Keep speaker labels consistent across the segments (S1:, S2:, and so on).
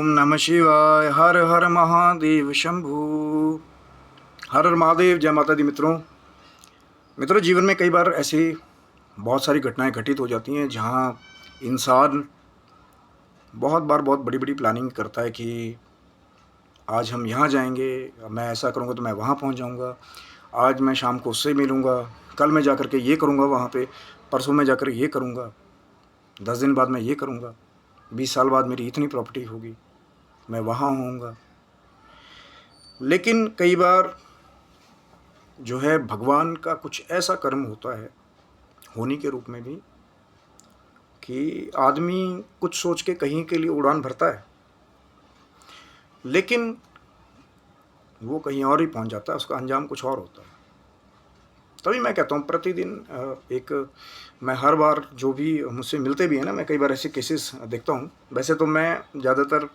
S1: ओम नमः शिवाय। हर हर महादेव शंभू। हर हर महादेव। जय माता दी। मित्रों जीवन में कई बार ऐसी बहुत सारी घटनाएं घटित हो जाती हैं जहां इंसान बहुत बार बहुत बड़ी बड़ी प्लानिंग करता है कि आज हम यहाँ जाएंगे, मैं ऐसा करूँगा तो मैं वहाँ पहुँच जाऊँगा, आज मैं शाम को उससे मिलूँगा, कल मैं जाकर के ये करूँगा वहाँ पे, परसों में जाकर ये करूँगा, 10 दिन बाद मैं ये करूँगा, 20 साल बाद मेरी इतनी प्रॉपर्टी होगी, मैं वहाँ होऊंगा। लेकिन कई बार जो है भगवान का कुछ ऐसा कर्म होता है होने के रूप में भी कि आदमी कुछ सोच के कहीं के लिए उड़ान भरता है, लेकिन वो कहीं और ही पहुंच जाता है, उसका अंजाम कुछ और होता है। तभी मैं कहता हूँ प्रतिदिन मैं हर बार जो भी मुझसे मिलते भी हैं ना, मैं कई बार ऐसे केसेस देखता हूँ। वैसे तो मैं ज़्यादातर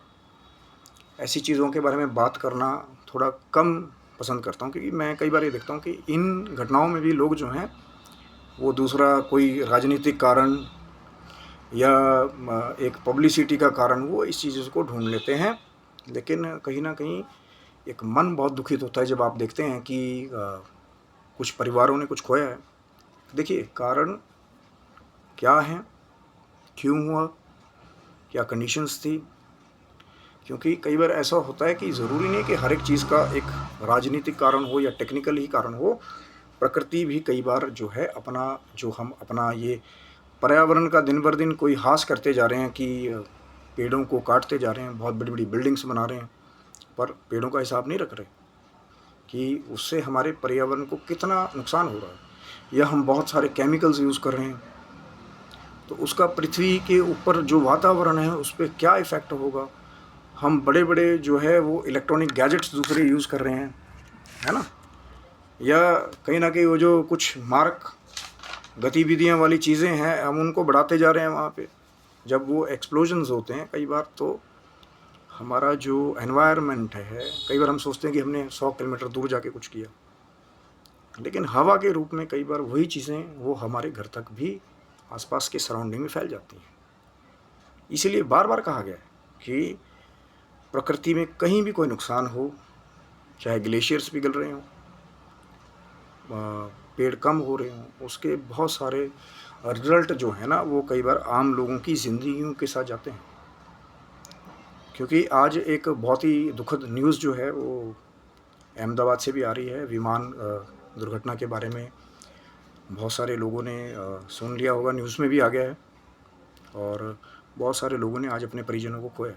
S1: ऐसी चीज़ों के बारे में बात करना थोड़ा कम पसंद करता हूँ, क्योंकि मैं कई बार ये देखता हूँ कि इन घटनाओं में भी लोग जो हैं वो दूसरा कोई राजनीतिक कारण या एक पब्लिसिटी का कारण वो इस चीज़ को ढूंढ लेते हैं। लेकिन कहीं ना कहीं एक मन बहुत दुखित होता है जब आप देखते हैं कि कुछ परिवारों ने कुछ खोया है। देखिए कारण क्या है, क्यों हुआ, क्या कंडीशंस थी, क्योंकि कई बार ऐसा होता है कि ज़रूरी नहीं कि हर एक चीज़ का एक राजनीतिक कारण हो या टेक्निकल ही कारण हो। प्रकृति भी कई बार जो है हम अपना ये पर्यावरण का दिन बर दिन कोई हास करते जा रहे हैं कि पेड़ों को काटते जा रहे हैं, बहुत बड़ी बड़ी बिल्डिंग्स बना रहे हैं, पर पेड़ों का हिसाब नहीं रख रहे कि उससे हमारे पर्यावरण को कितना नुकसान हो रहा है। या हम बहुत सारे केमिकल्स यूज़ कर रहे हैं, तो उसका पृथ्वी के ऊपर जो वातावरण है उस पर क्या इफ़ेक्ट होगा। हम बड़े बड़े जो है वो इलेक्ट्रॉनिक गैजेट्स दूसरे यूज़ कर रहे हैं, है ना, या कहीं ना कहीं वो जो कुछ मारक गतिविधियां वाली चीज़ें हैं हम उनको बढ़ाते जा रहे हैं वहाँ पे। जब वो एक्सप्लोजन्स होते हैं कई बार तो हमारा जो एनवायरनमेंट है, कई बार हम सोचते हैं कि हमने 100 किलोमीटर दूर जाके कुछ किया, लेकिन हवा के रूप में कई बार वही चीज़ें वो हमारे घर तक भी आसपास के सराउंडिंग में फैल जाती हैं। इसीलिए बार बार कहा गया है कि प्रकृति में कहीं भी कोई नुकसान हो, चाहे ग्लेशियर्स पिघल रहे हों, पेड़ कम हो रहे हों, उसके बहुत सारे रिजल्ट जो है ना वो कई बार आम लोगों की ज़िंदगियों के साथ जाते हैं। क्योंकि आज एक बहुत ही दुखद न्यूज़ जो है वो अहमदाबाद से भी आ रही है। विमान दुर्घटना के बारे में बहुत सारे लोगों ने सुन लिया होगा, न्यूज़ में भी आ गया है, और बहुत सारे लोगों ने आज अपने परिजनों को खोया।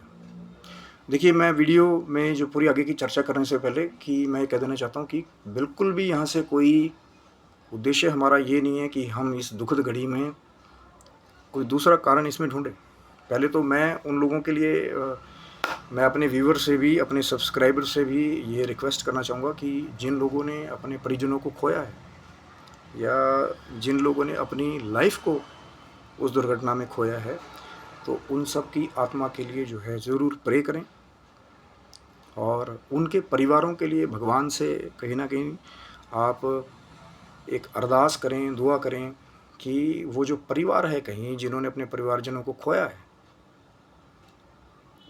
S1: देखिए मैं वीडियो में जो पूरी आगे की चर्चा करने से पहले कि मैं कह देना चाहता हूँ कि बिल्कुल भी यहाँ से कोई उद्देश्य हमारा ये नहीं है कि हम इस दुखद घड़ी में कोई दूसरा कारण इसमें ढूंढें। पहले तो मैं उन लोगों के लिए मैं अपने व्यूवर से भी, अपने सब्सक्राइबर से भी ये रिक्वेस्ट करना चाहूँगा कि जिन लोगों ने अपने परिजनों को खोया है या जिन लोगों ने अपनी लाइफ को उस दुर्घटना में खोया है, तो उन सब की आत्मा के लिए जो है ज़रूर प्रे करें, और उनके परिवारों के लिए भगवान से कहीं ना कहीं आप एक अरदास करें, दुआ करें कि वो जो परिवार है कहीं जिन्होंने अपने परिवारजनों को खोया है,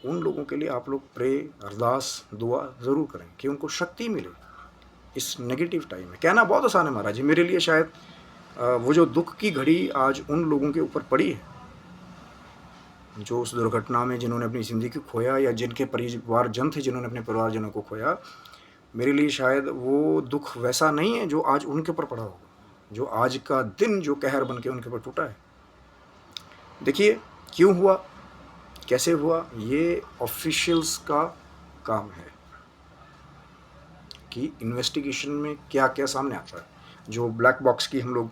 S1: उन लोगों के लिए आप लोग प्रे, अरदास, दुआ ज़रूर करें कि उनको शक्ति मिले इस नेगेटिव टाइम में। कहना बहुत आसान है महाराज जी, मेरे लिए शायद वो जो दुख की घड़ी आज उन लोगों के ऊपर पड़ी है जो उस दुर्घटना में जिन्होंने अपनी ज़िंदगी को खोया, या जिनके परिवारजन थे जिन्होंने अपने परिवारजनों को खोया, मेरे लिए शायद वो दुख वैसा नहीं है जो आज उनके ऊपर पड़ा होगा, जो आज का दिन जो कहर बन के उनके ऊपर टूटा है। देखिए क्यों हुआ, कैसे हुआ, ये ऑफिशियल्स का काम है कि इन्वेस्टिगेशन में क्या क्या सामने आता है। जो ब्लैक बॉक्स की हम लोग,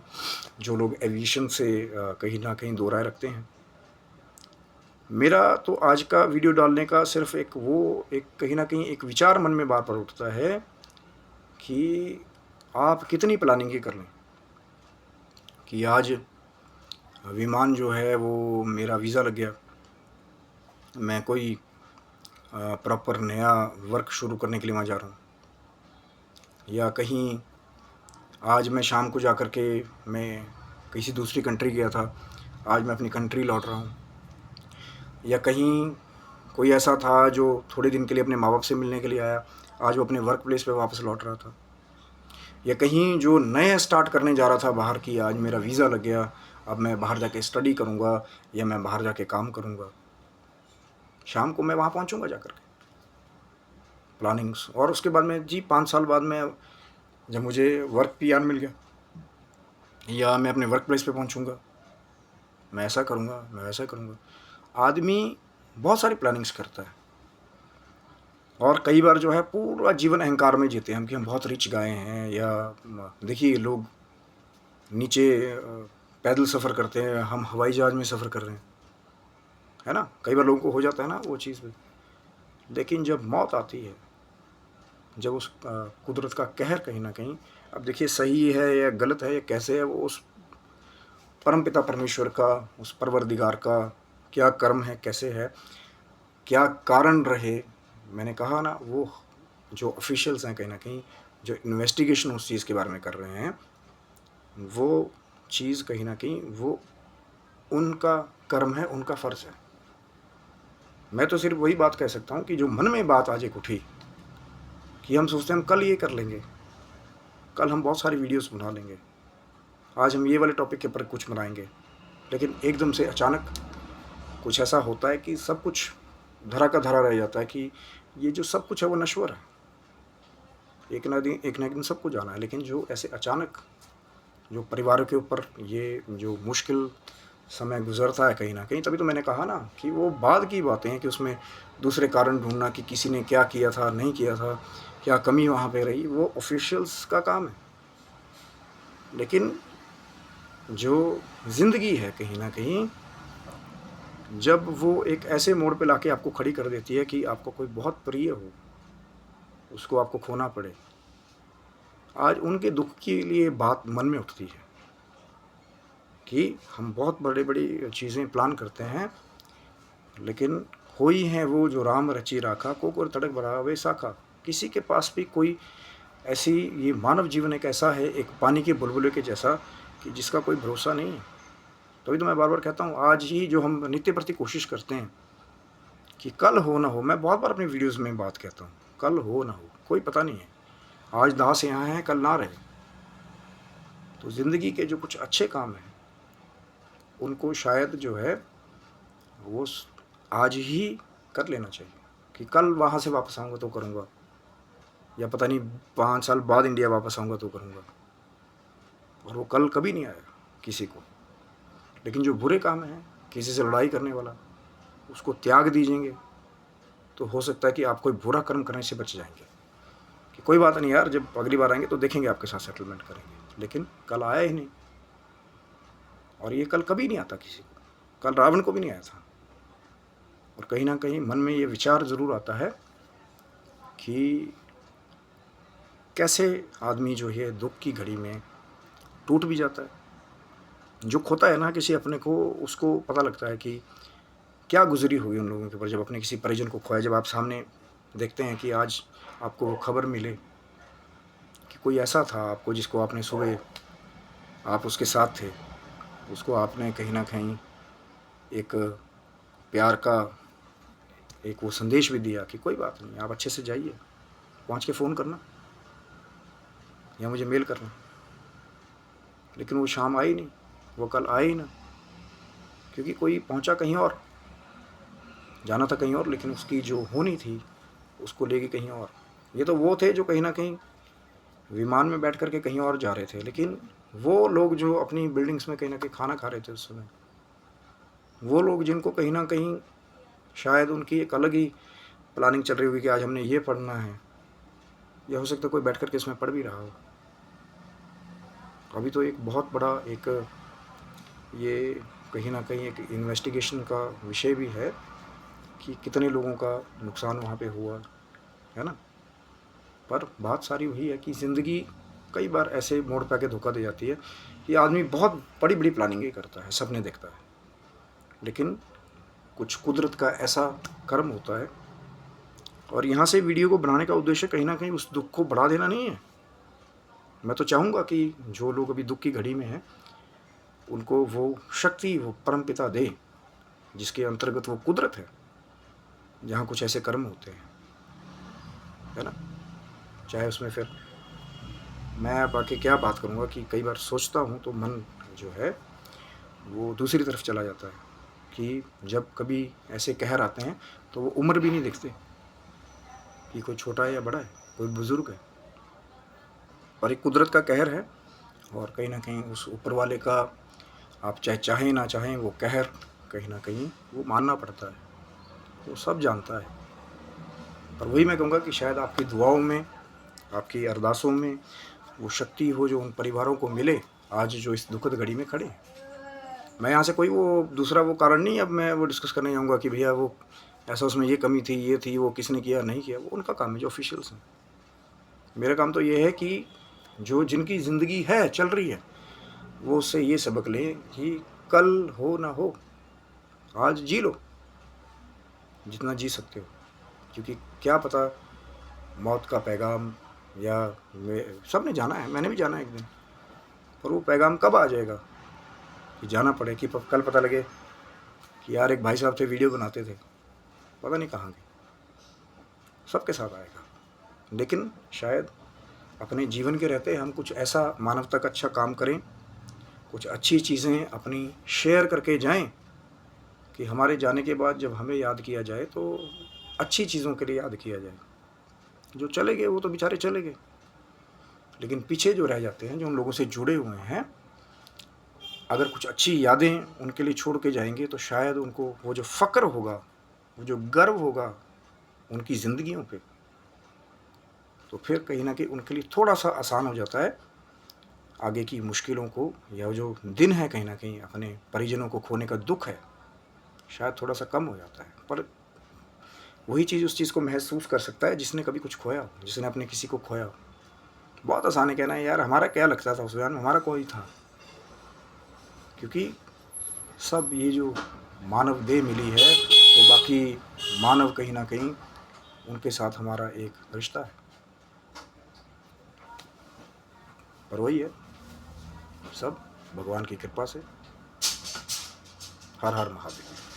S1: जो लोग एविएशन से कहीं ना कहीं दो राय रखते हैं, मेरा तो आज का वीडियो डालने का सिर्फ एक कहीं ना कहीं एक विचार मन में बार बार उठता है कि आप कितनी प्लानिंग कर लें कि आज विमान जो है वो मेरा वीज़ा लग गया, मैं कोई प्रॉपर नया वर्क शुरू करने के लिए वहाँ जा रहा हूँ, या कहीं आज मैं शाम को जा कर के मैं किसी दूसरी कंट्री गया था, आज मैं अपनी कंट्री लौट रहा हूँ, या कहीं कोई ऐसा था जो थोड़े दिन के लिए अपने माँ बाप से मिलने के लिए आया, आज वो अपने वर्क प्लेस पे वापस लौट रहा था। या कहीं जो नए स्टार्ट करने जा रहा था बाहर की, आज मेरा वीज़ा लग गया, अब मैं बाहर जाके स्टडी करूँगा या मैं बाहर जाके काम करूँगा। शाम को मैं वहाँ पहुँचूँगा जाकर के, प्लानिंग्स। और उसके बाद में जी 5 साल बाद में जब मुझे वर्क पीआर मिल गया या मैं अपने वर्क प्लेस पे पहुँचूँगा, मैं ऐसा करूँगा, मैं वैसा करूँगा। आदमी बहुत सारी प्लानिंग्स करता है और कई बार जो है पूरा जीवन अहंकार में जीते हैं हम कि हम बहुत रिच गए हैं। या देखिए लोग नीचे पैदल सफ़र करते हैं, हम हवाई जहाज़ में सफ़र कर रहे हैं, है ना। कई बार लोगों को हो जाता है ना वो चीज़ भी। लेकिन जब मौत आती है, जब उस कुदरत का कहर कहीं ना कहीं, अब देखिए सही है या गलत है या कैसे है, वो उस परमपिता परमेश्वर का, उस परवरदिगार का क्या कर्म है, कैसे है, क्या कारण रहे। मैंने कहा ना, वो जो ऑफिशियल्स हैं कहीं ना कहीं जो इन्वेस्टिगेशन उस चीज़ के बारे में कर रहे हैं, वो चीज़ कहीं ना कहीं वो उनका कर्म है, उनका फ़र्ज़ है। मैं तो सिर्फ वही बात कह सकता हूँ कि जो मन में बात आज एक उठी कि हम सोचते हैं हम कल ये कर लेंगे, कल हम बहुत सारी वीडियोस बना लेंगे, आज हम ये वाले टॉपिक के ऊपर कुछ बनाएंगे, लेकिन एकदम से अचानक कुछ ऐसा होता है कि सब कुछ धरा का धरा रह जाता है कि ये जो सब कुछ है वो नश्वर है, एक ना एक दिन सबको जाना है। लेकिन जो ऐसे अचानक जो परिवारों के ऊपर ये जो मुश्किल समय गुजरता है कहीं ना कहीं, तभी तो मैंने कहा ना कि वो बाद की बातें हैं कि उसमें दूसरे कारण ढूंढना कि किसी ने क्या किया था, नहीं किया था, क्या कमी वहाँ पे रही, वो ऑफिशियल्स का काम है। लेकिन जो ज़िंदगी है कहीं ना कहीं, जब वो एक ऐसे मोड़ पे लाके आपको खड़ी कर देती है कि आपको कोई बहुत प्रिय हो, उसको आपको खोना पड़े, आज उनके दुख के लिए बात मन में उठती है कि हम बहुत बड़ी बड़ी चीज़ें प्लान करते हैं, लेकिन होई हैं वो जो राम रची राखा, कोकर तड़क बरावे साखा। किसी के पास भी कोई ऐसी, ये मानव जीवन एक ऐसा है, एक पानी के बुलबुले के जैसा कि जिसका कोई भरोसा नहीं है। तभी तो मैं बार बार कहता हूँ, आज ही जो हम नित्य प्रति कोशिश करते हैं कि कल हो ना हो, मैं बहुत बार अपनी वीडियोस में बात कहता हूँ, कल हो ना हो कोई पता नहीं है, आज दास यहाँ हैं कल ना रहे। तो ज़िंदगी के जो कुछ अच्छे काम हैं उनको शायद जो है वो आज ही कर लेना चाहिए कि कल वहाँ से वापस आऊँगा तो करूँगा, या पता नहीं 5 साल बाद इंडिया वापस आऊँगा तो करूँगा, और वो कल कभी नहीं आएगा किसी को। लेकिन जो बुरे काम हैं, किसी से लड़ाई करने वाला, उसको त्याग दीजिएंगे तो हो सकता है कि आप कोई बुरा कर्म करने से बच जाएंगे कि कोई बात नहीं यार, जब अगली बार आएंगे तो देखेंगे, आपके साथ सेटलमेंट करेंगे। लेकिन कल आया ही नहीं, और ये कल कभी नहीं आता किसी को, कल रावण को भी नहीं आया था। और कहीं ना कहीं मन में ये विचार ज़रूर आता है कि कैसे आदमी जो है दुख की घड़ी में टूट भी जाता है। जो खोता है ना किसी अपने को, उसको पता लगता है कि क्या गुजरी हुई उन लोगों के ऊपर, जब अपने किसी परिजन को खोया, जब आप सामने देखते हैं कि आज आपको वो खबर मिले कि कोई ऐसा था आपको, जिसको आपने सुबह आप उसके साथ थे, उसको आपने कहीं ना कहीं एक प्यार का एक वो संदेश भी दिया कि कोई बात नहीं, आप अच्छे से जाइए, पहुंच के फ़ोन करना या मुझे मेल करना। लेकिन वो शाम आई नहीं, वो कल आए ही ना, क्योंकि कोई पहुंचा कहीं और, जाना था कहीं और, लेकिन उसकी जो होनी थी उसको लेके कहीं और। ये तो वो थे जो कहीं ना कहीं विमान में बैठ कर के कहीं और जा रहे थे, लेकिन वो लोग जो अपनी बिल्डिंग्स में कहीं ना कहीं खाना खा रहे थे उस समय, वो लोग जिनको कहीं ना कहीं शायद उनकी एक अलग ही प्लानिंग चल रही होगी कि आज हमने ये पढ़ना है, या हो सकता है कोई बैठ कर के इसमें पढ़ भी रहा हो। अभी तो एक बहुत बड़ा एक ये कहीं ना कहीं एक इन्वेस्टिगेशन का विषय भी है कि कितने लोगों का नुकसान वहाँ पे हुआ है ना। पर बात सारी वही है कि ज़िंदगी कई बार ऐसे मोड़ पे आके धोखा दे जाती है कि आदमी बहुत बड़ी बड़ी प्लानिंगें करता है, सपने देखता है, लेकिन कुछ कुदरत का ऐसा कर्म होता है। और यहाँ से वीडियो को बनाने का उद्देश्य कहीं ना कहीं उस दुख को बढ़ा देना नहीं है। मैं तो चाहूँगा कि जो लोग अभी दुख की घड़ी में हैं उनको वो शक्ति वो परमपिता दे, जिसके अंतर्गत वो कुदरत है, जहाँ कुछ ऐसे कर्म होते हैं, है ना। चाहे उसमें फिर मैं अब आके क्या बात करूँगा कि कई बार सोचता हूँ तो मन जो है वो दूसरी तरफ चला जाता है कि जब कभी ऐसे कहर आते हैं तो वो उम्र भी नहीं देखते कि कोई छोटा है या बड़ा है, कोई बुज़ुर्ग है, और एक कुदरत का कहर है। और कहीं न कहीं उस ऊपर वाले का आप चाहे चाहें ना चाहें वो कहर कहीं न कहीं वो मानना पड़ता है, वो सब जानता है। पर वही मैं कहूँगा कि शायद आपकी दुआओं में, आपकी अरदासों में वो शक्ति हो जो उन परिवारों को मिले, आज जो इस दुखद घड़ी में खड़े हैं। मैं यहाँ से कोई वो दूसरा वो कारण नहीं अब मैं वो डिस्कस करने जाऊँगा कि भैया वो ऐसा उसमें ये कमी थी, ये थी, वो किसने किया, नहीं किया, वो उनका काम है जो ऑफ़िशियल्स हैं। मेरा काम तो ये है कि जो जिनकी ज़िंदगी है, चल रही है, वो उससे ये सबक लें कि कल हो ना हो, आज जी लो, जितना जी सकते हो। क्योंकि क्या पता मौत का पैगाम या सबने जाना है, मैंने भी जाना है एक दिन, पर वो पैगाम कब आ जाएगा कि जाना पड़े, कि कल पता लगे कि यार एक भाई साहब थे, वीडियो बनाते थे, पता नहीं कहाँ गए। सबके साथ आएगा, लेकिन शायद अपने जीवन के रहते हम कुछ ऐसा मानवता का अच्छा काम करें, कुछ अच्छी चीज़ें अपनी शेयर करके जाएं कि हमारे जाने के बाद जब हमें याद किया जाए तो अच्छी चीज़ों के लिए याद किया जाए। जो चले गए वो तो बेचारे चले गए, लेकिन पीछे जो रह जाते हैं, जो उन लोगों से जुड़े हुए हैं, अगर कुछ अच्छी यादें उनके लिए छोड़ के जाएंगे तो शायद उनको वो जो फ़क्र होगा, वो जो गर्व होगा उनकी ज़िंदगियों पे, तो फिर कहीं ना कहीं उनके लिए थोड़ा सा आसान हो जाता है आगे की मुश्किलों को, या जो दिन है कहीं ना कहीं अपने परिजनों को खोने का दुख है, शायद थोड़ा सा कम हो जाता है। पर वही चीज़ उस चीज़ को महसूस कर सकता है जिसने कभी कुछ खोया हो, जिसने अपने किसी को खोया हो। बहुत आसान है कहना है यार हमारा क्या लगता था उस दौरान, हमारा कोई था, क्योंकि सब ये जो मानव देह मिली है तो बाकी मानव कहीं ना कहीं उनके साथ हमारा एक रिश्ता है। पर वही है, सब भगवान की कृपा से। हर हर महादेव।